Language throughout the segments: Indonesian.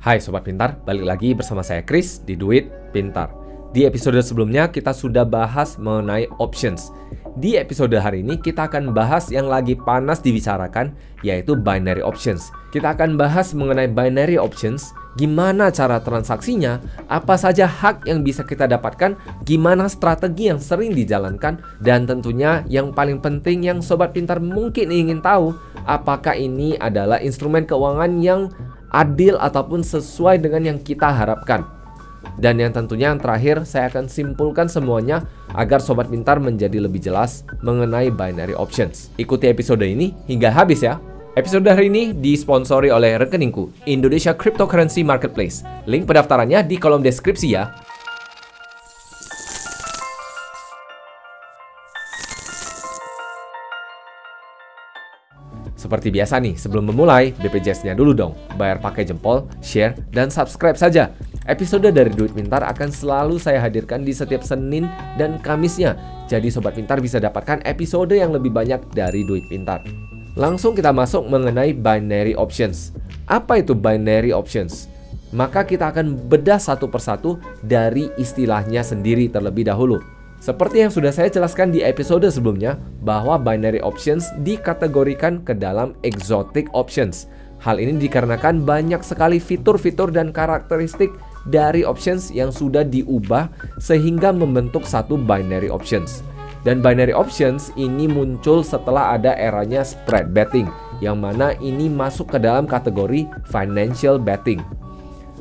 Hai Sobat Pintar, balik lagi bersama saya Chris di Duit Pintar. Di episode sebelumnya kita sudah bahas mengenai options. Di episode hari ini kita akan bahas yang lagi panas dibicarakan, yaitu binary options. Kita akan bahas mengenai binary options, gimana cara transaksinya, apa saja hak yang bisa kita dapatkan, gimana strategi yang sering dijalankan, dan tentunya yang paling penting yang Sobat Pintar mungkin ingin tahu, apakah ini adalah instrumen keuangan yang adil ataupun sesuai dengan yang kita harapkan. Dan yang tentunya yang terakhir, saya akan simpulkan semuanya agar Sobat Pintar menjadi lebih jelas mengenai binary options. Ikuti episode ini hingga habis ya. Episode hari ini disponsori oleh rekeningku, Indonesia Cryptocurrency Marketplace. Link pendaftarannya di kolom deskripsi ya. Seperti biasa nih, sebelum memulai, BPJS-nya dulu dong. Bayar pakai jempol, share, dan subscribe saja. Episode dari Duit Pintar akan selalu saya hadirkan di setiap Senin dan Kamisnya. Jadi Sobat Pintar bisa dapatkan episode yang lebih banyak dari Duit Pintar. Langsung kita masuk mengenai binary options. Apa itu binary options? Maka kita akan bedah satu persatu dari istilahnya sendiri terlebih dahulu. Seperti yang sudah saya jelaskan di episode sebelumnya, bahwa binary options dikategorikan ke dalam exotic options. Hal ini dikarenakan banyak sekali fitur-fitur dan karakteristik dari options yang sudah diubah sehingga membentuk satu binary options. Dan binary options ini muncul setelah ada eranya spread betting, yang mana ini masuk ke dalam kategori financial betting.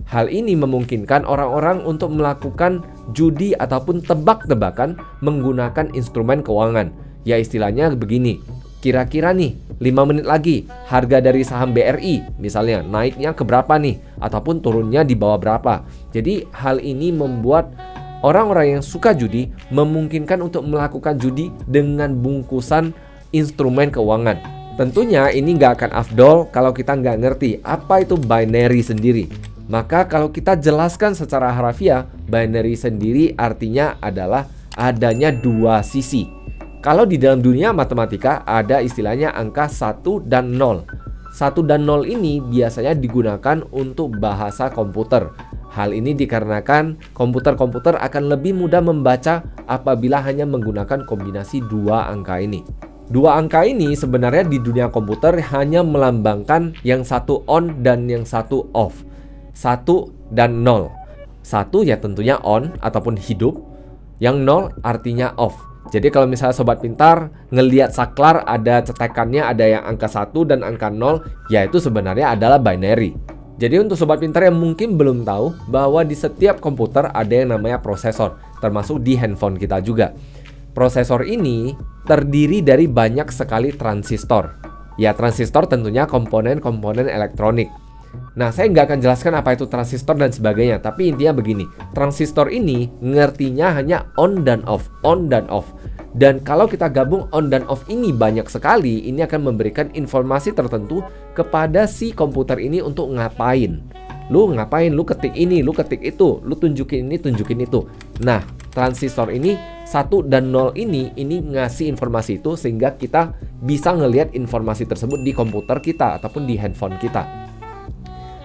Hal ini memungkinkan orang-orang untuk melakukan judi ataupun tebak-tebakan menggunakan instrumen keuangan. Ya istilahnya begini, kira-kira nih 5 menit lagi harga dari saham BRI misalnya naiknya ke berapa nih, ataupun turunnya di bawah berapa. Jadi hal ini membuat orang-orang yang suka judi memungkinkan untuk melakukan judi dengan bungkusan instrumen keuangan. Tentunya ini nggak akan afdol kalau kita nggak ngerti apa itu binary sendiri. Maka kalau kita jelaskan secara harfiah, binary sendiri artinya adalah adanya dua sisi. Kalau di dalam dunia matematika ada istilahnya angka 1 dan 0. 1 dan 0 ini biasanya digunakan untuk bahasa komputer. Hal ini dikarenakan komputer-komputer akan lebih mudah membaca apabila hanya menggunakan kombinasi dua angka ini. Dua angka ini sebenarnya di dunia komputer hanya melambangkan yang satu on dan yang satu off. 1 dan 0. 1 ya tentunya on ataupun hidup. Yang 0 artinya off. Jadi kalau misalnya Sobat Pintar ngelihat saklar ada cetekannya ada yang angka 1 dan angka 0, ya itu sebenarnya adalah binary. Jadi untuk Sobat Pintar yang mungkin belum tahu bahwa di setiap komputer ada yang namanya prosesor, termasuk di handphone kita juga. Prosesor ini terdiri dari banyak sekali transistor. Ya transistor tentunya komponen-komponen elektronik. Nah, saya nggak akan jelaskan apa itu transistor dan sebagainya, tapi intinya begini, transistor ini ngertinya hanya on dan off, on dan off. Dan kalau kita gabung on dan off ini banyak sekali, ini akan memberikan informasi tertentu kepada si komputer ini untuk ngapain. Lu ngapain, lu ketik ini, lu ketik itu, lu tunjukin ini, tunjukin itu. Nah, transistor ini 1 dan 0 ini ngasih informasi itu sehingga kita bisa ngelihat informasi tersebut di komputer kita ataupun di handphone kita.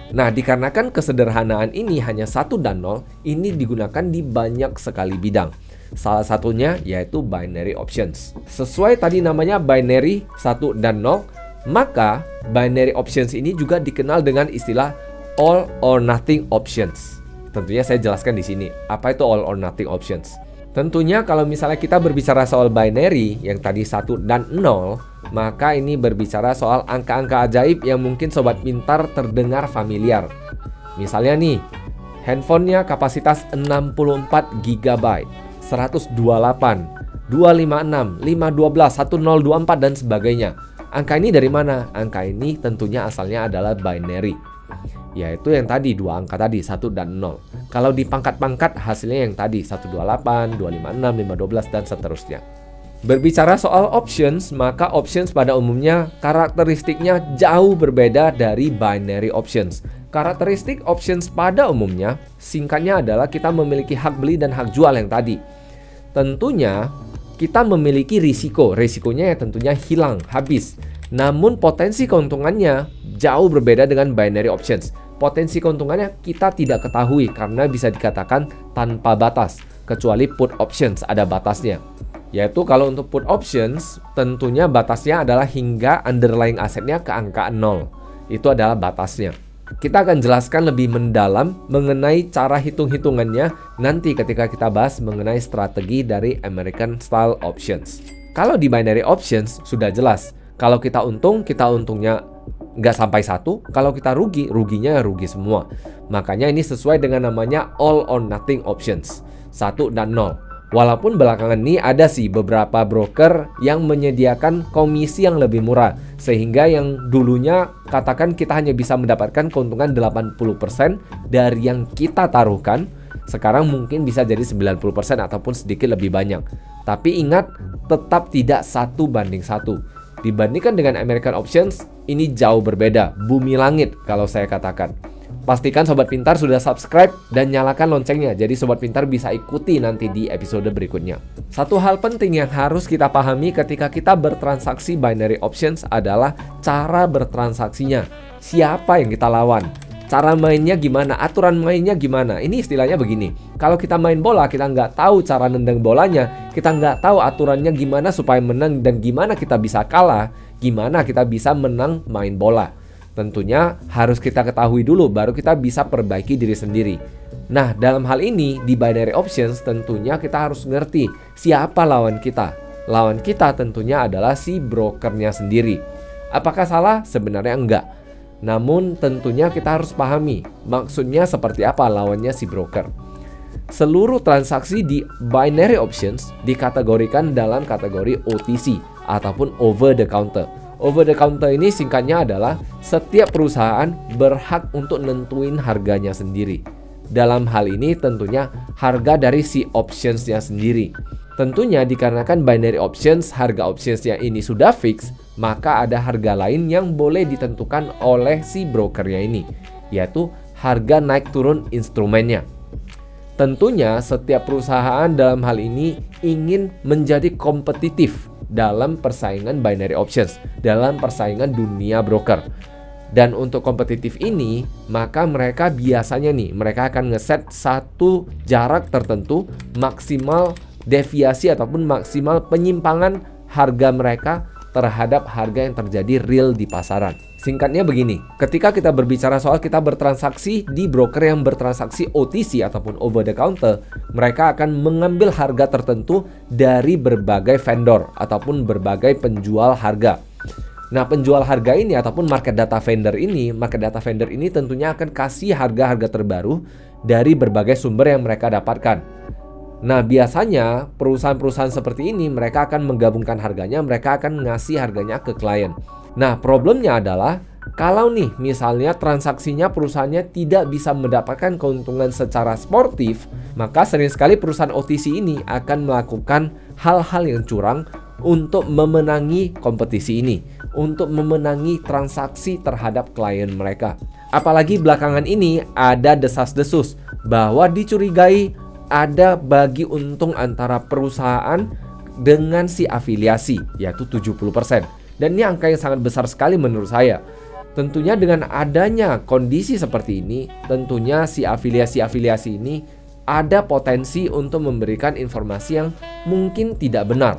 Nah, dikarenakan kesederhanaan ini hanya 1 dan 0, ini digunakan di banyak sekali bidang. Salah satunya yaitu binary options. Sesuai tadi namanya binary 1 dan 0, maka binary options ini juga dikenal dengan istilah all or nothing options. Tentunya saya jelaskan di sini, apa itu all or nothing options. Tentunya kalau misalnya kita berbicara soal binary yang tadi 1 dan 0, maka ini berbicara soal angka-angka ajaib yang mungkin Sobat Pintar terdengar familiar. Misalnya nih, handphonenya kapasitas 64 GB, 128, 256, 512, 1024 dan sebagainya. Angka ini dari mana? Angka ini tentunya asalnya adalah binary, yaitu yang tadi dua angka tadi 1 dan 0. Kalau dipangkat-pangkat hasilnya yang tadi 128, 256, 512 dan seterusnya. Berbicara soal options, maka options pada umumnya karakteristiknya jauh berbeda dari binary options. Karakteristik options pada umumnya singkatnya adalah kita memiliki hak beli dan hak jual yang tadi. Tentunya kita memiliki risiko, risikonya ya tentunya hilang, habis. Namun potensi keuntungannya jauh berbeda dengan binary options. potensi keuntungannya kita tidak ketahui karena bisa dikatakan tanpa batas, kecuali put options ada batasnya. Yaitu kalau untuk put options, tentunya batasnya adalah hingga underlying asetnya ke angka 0. Itu adalah batasnya. Kita akan jelaskan lebih mendalam mengenai cara hitung-hitungannya nanti ketika kita bahas mengenai strategi dari American Style Options. Kalau di binary options sudah jelas. Kalau kita untung, kita untungnya nggak sampai 1. Kalau kita rugi, ruginya rugi semua. Makanya ini sesuai dengan namanya all or nothing options, 1 dan 0. Walaupun belakangan ini ada sih beberapa broker yang menyediakan komisi yang lebih murah, sehingga yang dulunya katakan kita hanya bisa mendapatkan keuntungan 80% dari yang kita taruhkan, sekarang mungkin bisa jadi 90% ataupun sedikit lebih banyak. Tapi ingat, tetap tidak 1:1. Dibandingkan dengan American Options, ini jauh berbeda, bumi langit kalau saya katakan. Pastikan Sobat Pintar sudah subscribe dan nyalakan loncengnya, jadi Sobat Pintar bisa ikuti nanti di episode berikutnya. Satu hal penting yang harus kita pahami ketika kita bertransaksi binary options adalah cara bertransaksinya. Siapa yang kita lawan? Cara mainnya gimana? Aturan mainnya gimana? Ini istilahnya begini. Kalau kita main bola, kita nggak tahu cara nendang bolanya, kita nggak tahu aturannya gimana supaya menang dan gimana kita bisa kalah, gimana kita bisa menang main bola. Tentunya harus kita ketahui dulu, baru kita bisa perbaiki diri sendiri. Nah, dalam hal ini di binary options tentunya kita harus ngerti siapa lawan kita. Lawan kita tentunya adalah si brokernya sendiri. Apakah salah? Sebenarnya enggak. Namun tentunya kita harus pahami maksudnya seperti apa lawannya si broker. Seluruh transaksi di binary options dikategorikan dalam kategori OTC ataupun over the counter. Over the counter ini singkatnya adalah setiap perusahaan berhak untuk nentuin harganya sendiri. Dalam hal ini tentunya harga dari si optionsnya sendiri. Tentunya dikarenakan binary options, harga optionsnya ini sudah fix, maka ada harga lain yang boleh ditentukan oleh si brokernya ini, yaitu harga naik turun instrumennya. Tentunya setiap perusahaan dalam hal ini ingin menjadi kompetitif dalam persaingan binary options, dalam persaingan dunia broker. Dan untuk kompetitif ini, maka mereka biasanya mereka akan ngeset satu jarak tertentu maksimal deviasi ataupun maksimal penyimpangan harga mereka terhadap harga yang terjadi real di pasaran. Singkatnya begini, ketika kita berbicara soal kita bertransaksi di broker yang bertransaksi OTC ataupun over the counter, mereka akan mengambil harga tertentu dari berbagai vendor ataupun berbagai penjual harga. Nah, penjual harga ini ataupun market data vendor ini tentunya akan kasih harga-harga terbaru dari berbagai sumber yang mereka dapatkan. Nah, biasanya perusahaan-perusahaan seperti ini mereka akan menggabungkan harganya, mereka akan ngasih harganya ke klien. Nah, problemnya adalah kalau misalnya transaksinya perusahaannya tidak bisa mendapatkan keuntungan secara sportif, maka sering sekali perusahaan OTC ini akan melakukan hal-hal yang curang untuk memenangi kompetisi ini, untuk memenangi transaksi terhadap klien mereka. Apalagi belakangan ini ada desas-desus bahwa dicurigai ada bagi untung antara perusahaan dengan si afiliasi, yaitu 70%. Dan ini angka yang sangat besar sekali menurut saya. Tentunya dengan adanya kondisi seperti ini, tentunya si afiliasi-afiliasi ini ada potensi untuk memberikan informasi yang mungkin tidak benar.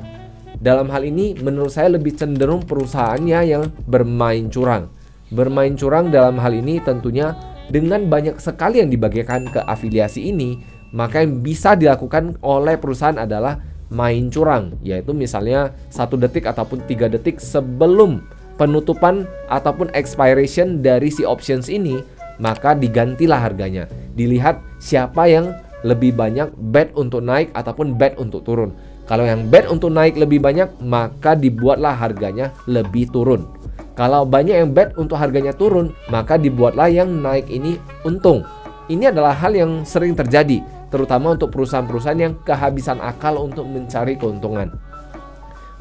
Dalam hal ini menurut saya lebih cenderung perusahaannya yang bermain curang. Bermain curang dalam hal ini tentunya dengan banyak sekali yang dibagikan ke afiliasi ini, maka yang bisa dilakukan oleh perusahaan adalah main curang, yaitu misalnya 1 detik ataupun 3 detik sebelum penutupan ataupun expiration dari si options ini, maka digantilah harganya. Dilihat siapa yang lebih banyak bet untuk naik ataupun bet untuk turun. Kalau yang bet untuk naik lebih banyak, maka dibuatlah harganya lebih turun. Kalau banyak yang bet untuk harganya turun, maka dibuatlah yang naik ini untung. Ini adalah hal yang sering terjadi, terutama untuk perusahaan-perusahaan yang kehabisan akal untuk mencari keuntungan.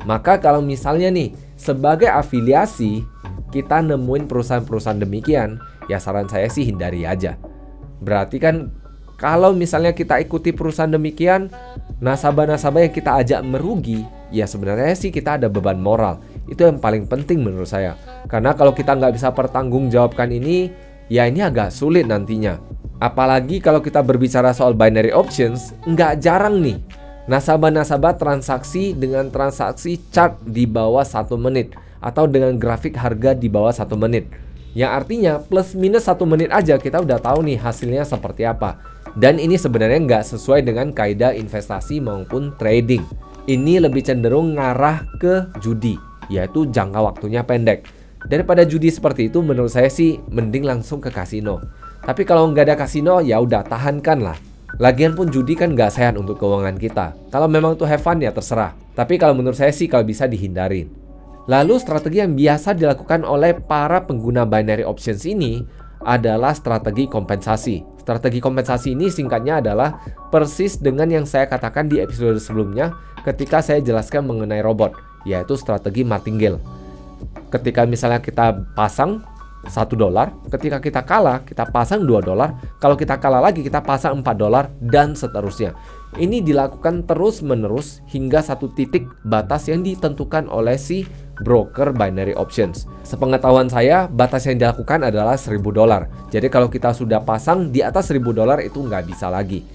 Maka kalau misalnya sebagai afiliasi kita nemuin perusahaan-perusahaan demikian, ya saran saya sih hindari aja. Berarti kan kalau misalnya kita ikuti perusahaan demikian, nasabah-nasabah yang kita ajak merugi, ya sebenarnya sih kita ada beban moral. Itu yang paling penting menurut saya. Karena kalau kita nggak bisa pertanggungjawabkan ini, ya ini agak sulit nantinya. Apalagi kalau kita berbicara soal binary options, nggak jarang nih nasabah-nasabah transaksi dengan transaksi chart di bawah 1 menit atau dengan grafik harga di bawah 1 menit. Yang artinya plus minus 1 menit aja kita udah tahu nih hasilnya seperti apa. Dan ini sebenarnya nggak sesuai dengan kaidah investasi maupun trading. Ini lebih cenderung ngarah ke judi, yaitu jangka waktunya pendek. Daripada judi seperti itu, menurut saya sih mending langsung ke kasino. Tapi kalau nggak ada kasino, ya udah tahankan lah. Lagian pun judi kan nggak sehat untuk keuangan kita. Kalau memang itu have fun ya terserah. Tapi kalau menurut saya sih kalau bisa dihindarin. Lalu strategi yang biasa dilakukan oleh para pengguna binary options ini adalah strategi kompensasi. Strategi kompensasi ini singkatnya adalah persis dengan yang saya katakan di episode sebelumnya ketika saya jelaskan mengenai robot, yaitu strategi martingale. Ketika misalnya kita pasang $1, ketika kita kalah, kita pasang $2, kalau kita kalah lagi, kita pasang $4, dan seterusnya. Ini dilakukan terus-menerus hingga satu titik batas yang ditentukan oleh si broker binary options. Sepengetahuan saya, batas yang dilakukan adalah $1.000. Jadi kalau kita sudah pasang di atas $1.000 itu nggak bisa lagi.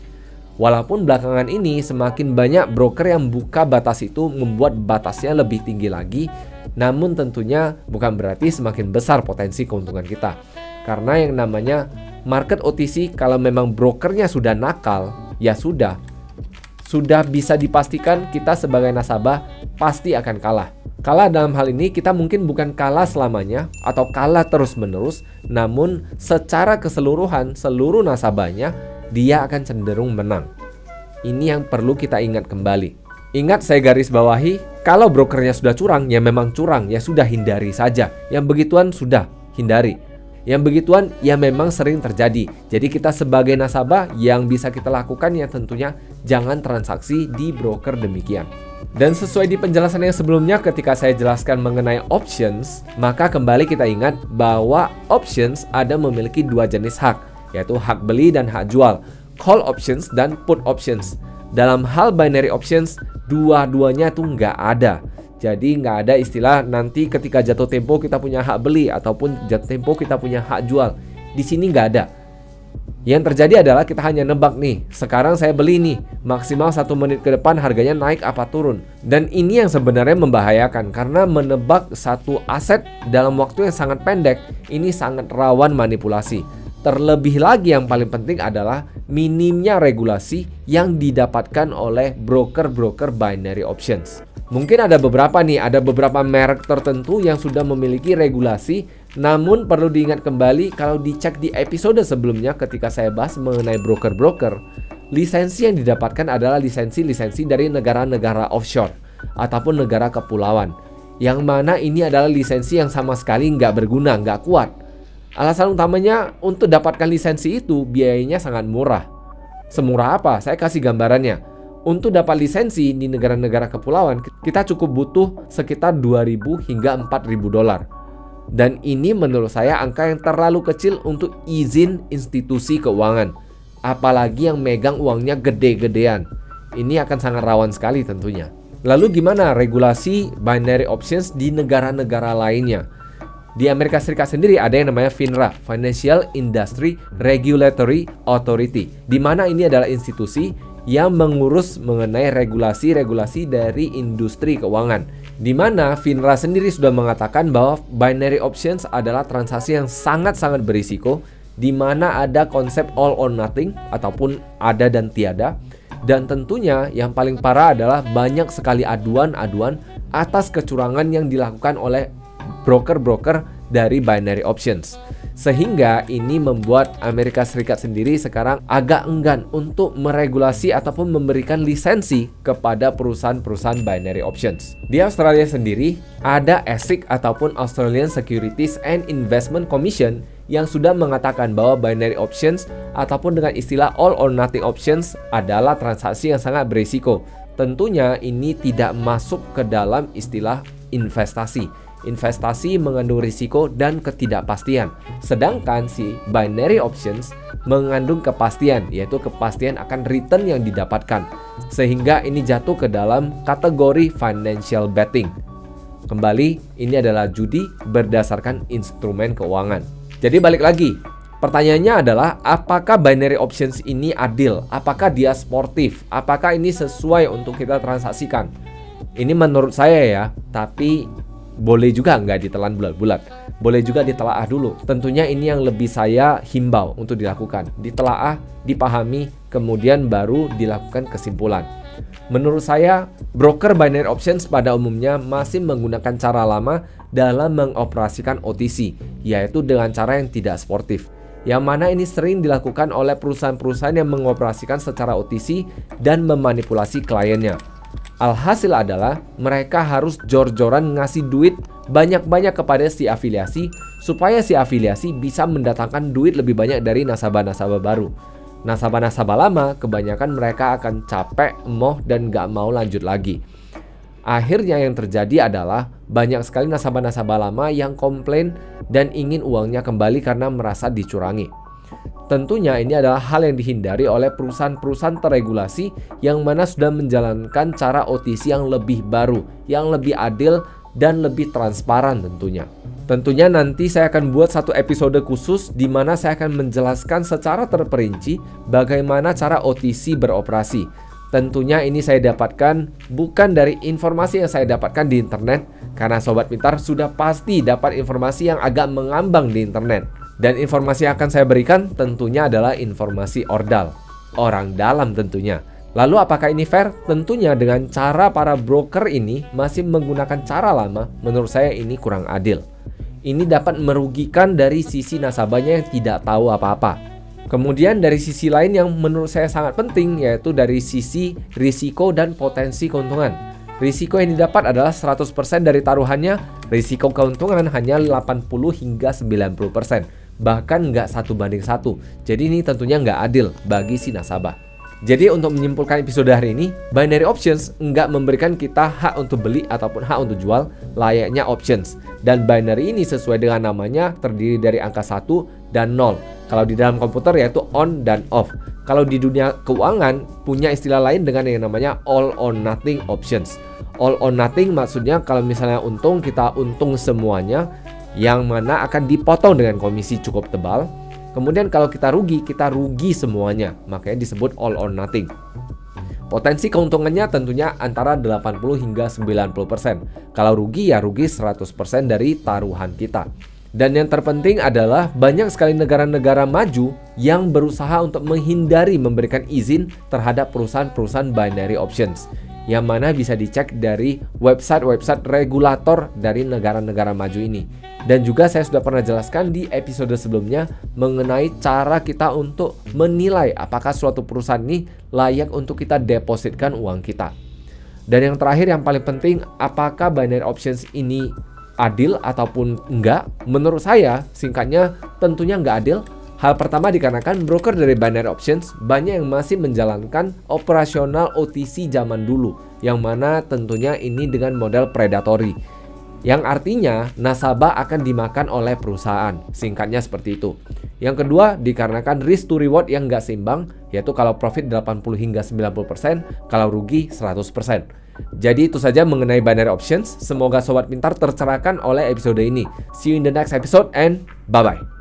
Walaupun belakangan ini semakin banyak broker yang buka batas itu membuat batasnya lebih tinggi lagi, namun tentunya bukan berarti semakin besar potensi keuntungan kita. Karena yang namanya market OTC kalau memang brokernya sudah nakal, ya sudah bisa dipastikan kita sebagai nasabah pasti akan kalah. Kalah dalam hal ini kita mungkin bukan kalah selamanya atau kalah terus-menerus, namun secara keseluruhan seluruh nasabahnya dia akan cenderung menang. Ini yang perlu kita ingat kembali. Ingat saya garis bawahi, kalau brokernya sudah curang, ya memang curang, ya sudah hindari saja. Yang begituan sudah hindari. Yang begituan ya memang sering terjadi. Jadi kita sebagai nasabah yang bisa kita lakukan ya tentunya jangan transaksi di broker demikian. Dan sesuai di penjelasan yang sebelumnya ketika saya jelaskan mengenai options, maka kembali kita ingat bahwa options ada memiliki dua jenis hak, yaitu hak beli dan hak jual, call options dan put options. Dalam hal binary options, dua-duanya itu nggak ada. Jadi nggak ada istilah nanti ketika jatuh tempo kita punya hak beli ataupun jatuh tempo kita punya hak jual. Di sini nggak ada. Yang terjadi adalah kita hanya nebak nih. Sekarang saya beli nih, maksimal 1 menit ke depan harganya naik apa turun. Dan ini yang sebenarnya membahayakan karena menebak satu aset dalam waktu yang sangat pendek ini sangat rawan manipulasi. Terlebih lagi yang paling penting adalah minimnya regulasi yang didapatkan oleh broker-broker binary options. Mungkin ada beberapa merek tertentu yang sudah memiliki regulasi, namun perlu diingat kembali kalau dicek di episode sebelumnya ketika saya bahas mengenai broker-broker, lisensi yang didapatkan adalah lisensi-lisensi dari negara-negara offshore ataupun negara kepulauan, yang mana ini adalah lisensi yang sama sekali nggak berguna, nggak kuat. Alasan utamanya untuk dapatkan lisensi itu biayanya sangat murah. Semurah apa? Saya kasih gambarannya. Untuk dapat lisensi di negara-negara kepulauan, kita cukup butuh sekitar $2.000 hingga $4.000. Dan ini menurut saya angka yang terlalu kecil untuk izin institusi keuangan. Apalagi yang megang uangnya gede-gedean. Ini akan sangat rawan sekali tentunya. Lalu gimana regulasi binary options di negara-negara lainnya? Di Amerika Serikat sendiri ada yang namanya FINRA, Financial Industry Regulatory Authority, di mana ini adalah institusi yang mengurus mengenai regulasi-regulasi dari industri keuangan, di mana FINRA sendiri sudah mengatakan bahwa binary options adalah transaksi yang sangat-sangat berisiko, di mana ada konsep all or nothing ataupun ada dan tiada. Dan tentunya yang paling parah adalah banyak sekali aduan-aduan atas kecurangan yang dilakukan oleh broker-broker dari binary options. Sehingga ini membuat Amerika Serikat sendiri sekarang agak enggan untuk meregulasi ataupun memberikan lisensi kepada perusahaan-perusahaan binary options. Di Australia sendiri ada ASIC ataupun Australian Securities and Investment Commission yang sudah mengatakan bahwa binary options ataupun dengan istilah all or nothing options adalah transaksi yang sangat berisiko. Tentunya ini tidak masuk ke dalam istilah investasi. Investasi mengandung risiko dan ketidakpastian. Sedangkan si binary options mengandung kepastian, yaitu kepastian akan return yang didapatkan. Sehingga ini jatuh ke dalam kategori financial betting. Kembali, ini adalah judi berdasarkan instrumen keuangan. Jadi balik lagi, Pertanyaannya adalah, apakah binary options ini adil? Apakah dia sportif? Apakah ini sesuai untuk kita transaksikan? Ini menurut saya ya, tapi boleh juga nggak ditelan bulat-bulat. Boleh juga ditelaah dulu. Tentunya ini yang lebih saya himbau untuk dilakukan. Ditelaah, dipahami, kemudian baru dilakukan kesimpulan. Menurut saya, broker binary options pada umumnya masih menggunakan cara lama dalam mengoperasikan OTC, yaitu dengan cara yang tidak sportif. Yang mana ini sering dilakukan oleh perusahaan-perusahaan yang mengoperasikan secara OTC dan memanipulasi kliennya. Alhasil adalah mereka harus jor-joran ngasih duit banyak-banyak kepada si afiliasi supaya si afiliasi bisa mendatangkan duit lebih banyak dari nasabah-nasabah baru. Nasabah-nasabah lama kebanyakan mereka akan capek, emoh, dan gak mau lanjut lagi. Akhirnya yang terjadi adalah banyak sekali nasabah-nasabah lama yang komplain dan ingin uangnya kembali karena merasa dicurangi. Tentunya ini adalah hal yang dihindari oleh perusahaan-perusahaan terregulasi yang mana sudah menjalankan cara OTC yang lebih baru, yang lebih adil dan lebih transparan tentunya. Tentunya nanti saya akan buat satu episode khusus di mana saya akan menjelaskan secara terperinci bagaimana cara OTC beroperasi. Tentunya ini saya dapatkan bukan dari informasi yang saya dapatkan di internet, karena Sobat Pintar sudah pasti dapat informasi yang agak mengambang di internet. Dan informasi yang akan saya berikan tentunya adalah informasi ordal, orang dalam tentunya. Lalu apakah ini fair? Tentunya dengan cara para broker ini masih menggunakan cara lama, menurut saya ini kurang adil. Ini dapat merugikan dari sisi nasabahnya yang tidak tahu apa-apa. Kemudian dari sisi lain yang menurut saya sangat penting, yaitu dari sisi risiko dan potensi keuntungan. Risiko yang didapat adalah 100% dari taruhannya, risiko keuntungan hanya 80 hingga 90%. Bahkan nggak 1:1. Jadi ini tentunya nggak adil bagi si nasabah. Jadi untuk menyimpulkan episode hari ini, binary options nggak memberikan kita hak untuk beli ataupun hak untuk jual layaknya options. Dan binary ini sesuai dengan namanya terdiri dari angka 1 dan 0. Kalau di dalam komputer yaitu on dan off. Kalau di dunia keuangan punya istilah lain dengan yang namanya all or nothing options. All or nothing maksudnya kalau misalnya untung, kita untung semuanya, yang mana akan dipotong dengan komisi cukup tebal. Kemudian kalau kita rugi semuanya, makanya disebut all or nothing. Potensi keuntungannya tentunya antara 80 hingga 90%. Kalau rugi ya rugi 100% dari taruhan kita. Dan yang terpenting adalah banyak sekali negara-negara maju yang berusaha untuk menghindari memberikan izin terhadap perusahaan-perusahaan binary options, yang mana bisa dicek dari website-website regulator dari negara-negara maju ini. Dan juga saya sudah pernah jelaskan di episode sebelumnya mengenai cara kita untuk menilai apakah suatu perusahaan ini layak untuk kita depositkan uang kita. Dan yang terakhir yang paling penting, apakah binary options ini adil ataupun enggak? Menurut saya singkatnya tentunya enggak adil. Hal pertama dikarenakan broker dari binary options banyak yang masih menjalankan operasional OTC zaman dulu, yang mana tentunya ini dengan model predatory, yang artinya nasabah akan dimakan oleh perusahaan. Singkatnya seperti itu. Yang kedua dikarenakan risk to reward yang enggak seimbang, yaitu kalau profit 80 hingga 90%, kalau rugi 100%. Jadi itu saja mengenai binary options. Semoga Sobat Pintar tercerahkan oleh episode ini. See you in the next episode and bye-bye.